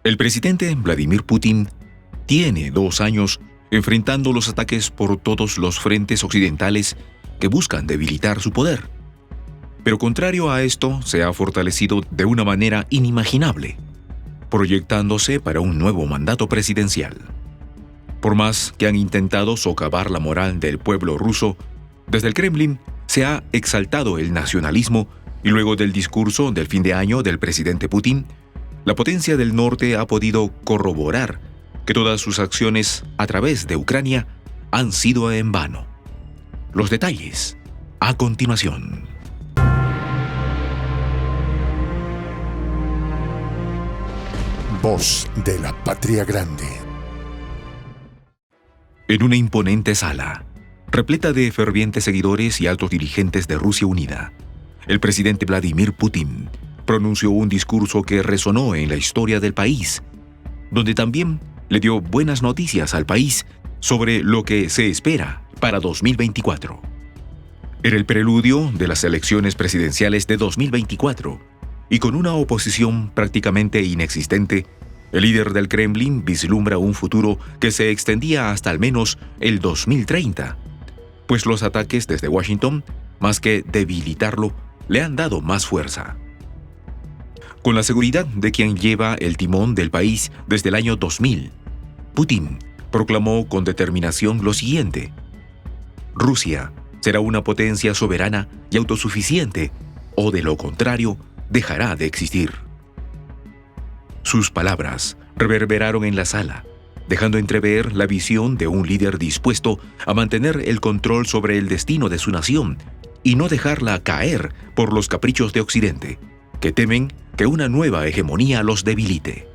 El presidente Vladimir Putin tiene 2 años enfrentando los ataques por todos los frentes occidentales que buscan debilitar su poder. Pero contrario a esto, se ha fortalecido de una manera inimaginable, proyectándose para un nuevo mandato presidencial. Por más que han intentado socavar la moral del pueblo ruso, desde el Kremlin se ha exaltado el nacionalismo y luego del discurso del fin de año del presidente Putin, la potencia del norte ha podido corroborar que todas sus acciones a través de Ucrania han sido en vano. Los detalles a continuación. Voz de la Patria Grande. En una imponente sala, repleta de fervientes seguidores y altos dirigentes de Rusia Unida, el presidente Vladimir Putin pronunció un discurso que resonó en la historia del país, donde también le dio buenas noticias al país sobre lo que se espera para 2024. Era el preludio de las elecciones presidenciales de 2024, y con una oposición prácticamente inexistente, el líder del Kremlin vislumbra un futuro que se extendía hasta al menos el 2030, pues los ataques desde Washington, más que debilitarlo, le han dado más fuerza. Con la seguridad de quien lleva el timón del país desde el año 2000, Putin proclamó con determinación lo siguiente: Rusia será una potencia soberana y autosuficiente, o de lo contrario, dejará de existir. Sus palabras reverberaron en la sala, dejando entrever la visión de un líder dispuesto a mantener el control sobre el destino de su nación y no dejarla caer por los caprichos de Occidente, que temen que una nueva hegemonía los debilite.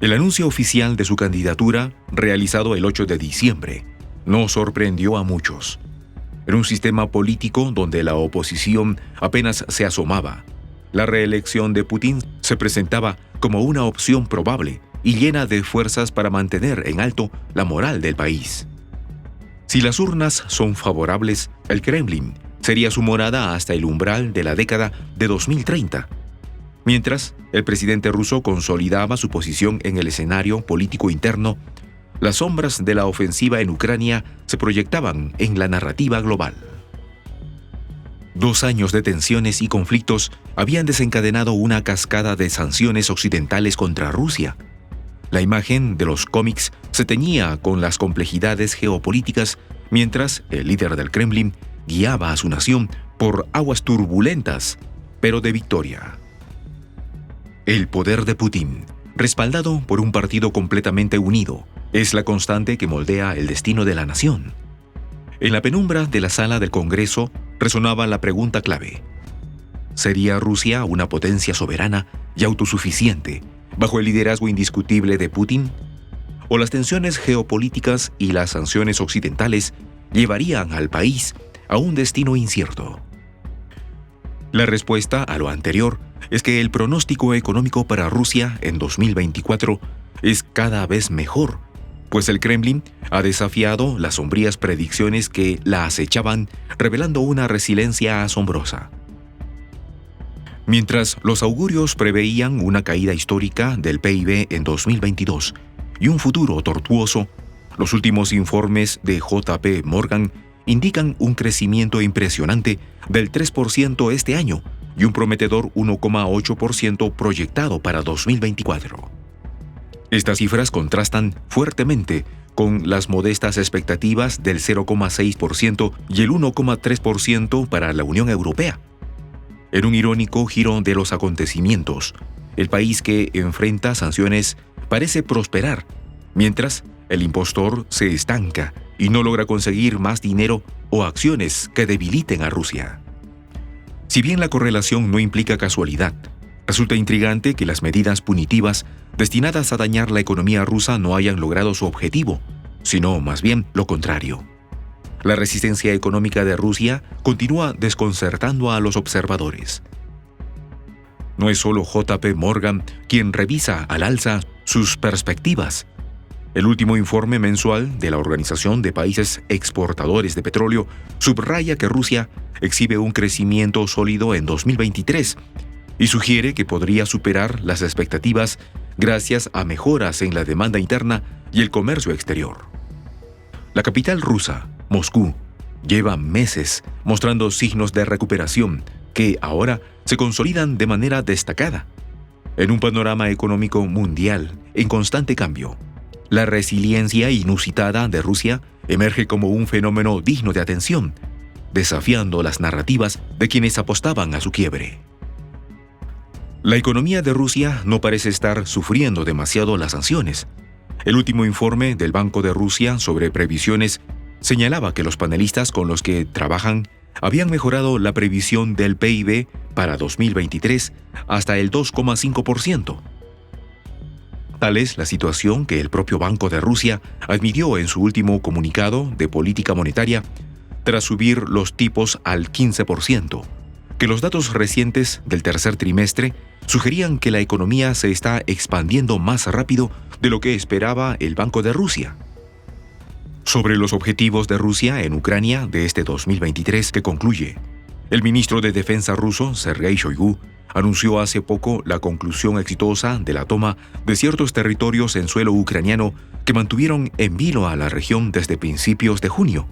El anuncio oficial de su candidatura, realizado el 8 de diciembre, no sorprendió a muchos. En un sistema político donde la oposición apenas se asomaba, la reelección de Putin se presentaba como una opción probable y llena de fuerzas para mantener en alto la moral del país. Si las urnas son favorables, el Kremlin sería su morada hasta el umbral de la década de 2030, mientras el presidente ruso consolidaba su posición en el escenario político interno. Las sombras de la ofensiva en Ucrania se proyectaban en la narrativa global. 2 años de tensiones y conflictos habían desencadenado una cascada de sanciones occidentales contra Rusia. La imagen de los cómics se teñía con las complejidades geopolíticas mientras el líder del Kremlin guiaba a su nación por aguas turbulentas, pero de victoria. El poder de Putin, respaldado por un partido completamente unido, es la constante que moldea el destino de la nación. En la penumbra de la sala del Congreso resonaba la pregunta clave: ¿sería Rusia una potencia soberana y autosuficiente bajo el liderazgo indiscutible de Putin? ¿O las tensiones geopolíticas y las sanciones occidentales llevarían al país a un destino incierto? La respuesta a lo anterior es que el pronóstico económico para Rusia en 2024 es cada vez mejor, pues el Kremlin ha desafiado las sombrías predicciones que la acechaban, revelando una resiliencia asombrosa. Mientras los augurios preveían una caída histórica del PIB en 2022 y un futuro tortuoso, los últimos informes de JP Morgan indican un crecimiento impresionante del 3% este año y un prometedor 1,8% proyectado para 2024. Estas cifras contrastan fuertemente con las modestas expectativas del 0,6% y el 1,3% para la Unión Europea. En un irónico giro de los acontecimientos, el país que enfrenta sanciones parece prosperar, mientras el impostor se estanca y no logra conseguir más dinero o acciones que debiliten a Rusia. Si bien la correlación no implica casualidad, resulta intrigante que las medidas punitivas destinadas a dañar la economía rusa no hayan logrado su objetivo, sino más bien lo contrario. La resistencia económica de Rusia continúa desconcertando a los observadores. No es solo JP Morgan quien revisa al alza sus perspectivas. El último informe mensual de la Organización de Países Exportadores de Petróleo subraya que Rusia exhibe un crecimiento sólido en 2023 y sugiere que podría superar las expectativas gracias a mejoras en la demanda interna y el comercio exterior. La capital rusa, Moscú, lleva meses mostrando signos de recuperación que ahora se consolidan de manera destacada. En un panorama económico mundial en constante cambio, la resiliencia inusitada de Rusia emerge como un fenómeno digno de atención, desafiando las narrativas de quienes apostaban a su quiebre. La economía de Rusia no parece estar sufriendo demasiado las sanciones. El último informe del Banco de Rusia sobre previsiones señalaba que los panelistas con los que trabajan habían mejorado la previsión del PIB para 2023 hasta el 2,5%. Tal es la situación que el propio Banco de Rusia admitió en su último comunicado de política monetaria tras subir los tipos al 15%, que los datos recientes del tercer trimestre sugerían que la economía se está expandiendo más rápido de lo que esperaba el Banco de Rusia. Sobre los objetivos de Rusia en Ucrania de este 2023 que concluye, el ministro de Defensa ruso, Sergei Shoigu, anunció hace poco la conclusión exitosa de la toma de ciertos territorios en suelo ucraniano que mantuvieron en vilo a la región desde principios de junio.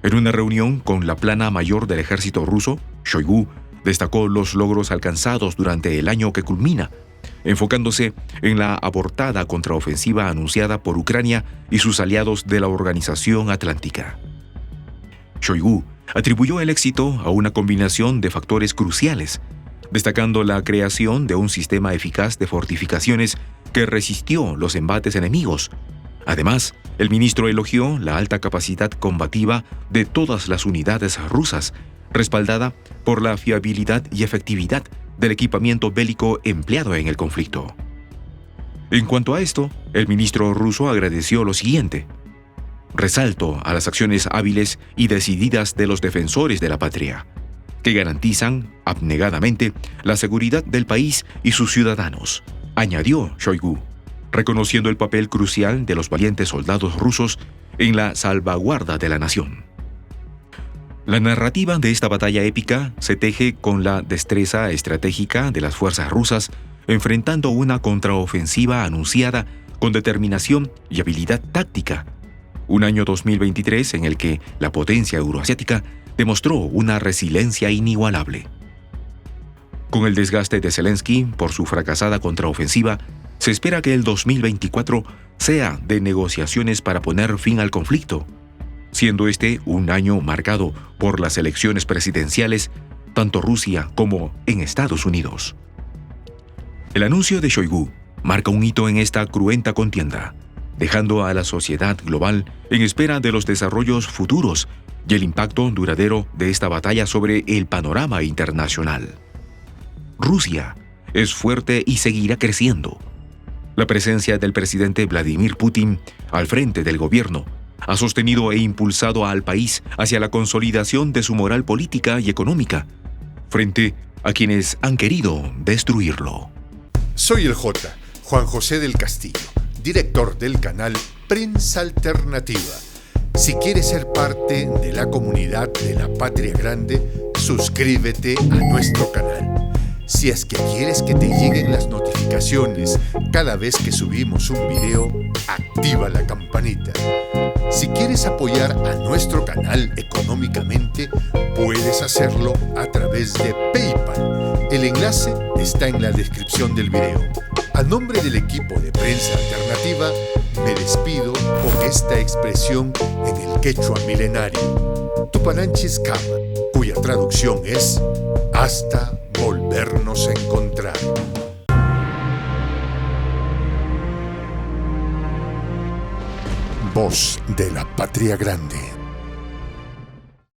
En una reunión con la plana mayor del ejército ruso, Shoigu destacó los logros alcanzados durante el año que culmina, enfocándose en la abortada contraofensiva anunciada por Ucrania y sus aliados de la Organización Atlántica. Shoigu atribuyó el éxito a una combinación de factores cruciales, destacando la creación de un sistema eficaz de fortificaciones que resistió los embates enemigos. Además, el ministro elogió la alta capacidad combativa de todas las unidades rusas, respaldada por la fiabilidad y efectividad del equipamiento bélico empleado en el conflicto. En cuanto a esto, el ministro ruso agradeció lo siguiente: resalto a las acciones hábiles y decididas de los defensores de la patria, que garantizan abnegadamente la seguridad del país y sus ciudadanos, añadió Shoigu, reconociendo el papel crucial de los valientes soldados rusos en la salvaguarda de la nación. La narrativa de esta batalla épica se teje con la destreza estratégica de las fuerzas rusas enfrentando una contraofensiva anunciada con determinación y habilidad táctica. Un año 2023 en el que la potencia euroasiática demostró una resiliencia inigualable. Con el desgaste de Zelensky por su fracasada contraofensiva, se espera que el 2024 sea de negociaciones para poner fin al conflicto, siendo este un año marcado por las elecciones presidenciales, tanto Rusia como en Estados Unidos. El anuncio de Shoigu marca un hito en esta cruenta contienda, dejando a la sociedad global en espera de los desarrollos futuros y el impacto duradero de esta batalla sobre el panorama internacional. Rusia es fuerte y seguirá creciendo. La presencia del presidente Vladimir Putin al frente del gobierno ha sostenido e impulsado al país hacia la consolidación de su moral política y económica, frente a quienes han querido destruirlo. Soy el J, Juan José del Castillo, director del canal Prensa Alternativa. Si quieres ser parte de la comunidad de la Patria Grande, suscríbete a nuestro canal. Si es que quieres que te lleguen las notificaciones cada vez que subimos un video, activa la campanita. Si quieres apoyar a nuestro canal económicamente, puedes hacerlo a través de PayPal. El enlace está en la descripción del video. A nombre del equipo de Prensa Alternativa, me despido con esta expresión en el quechua milenario, Tupananchis Kama, cuya traducción es hasta volvernos a encontrar. Voz de la Patria Grande.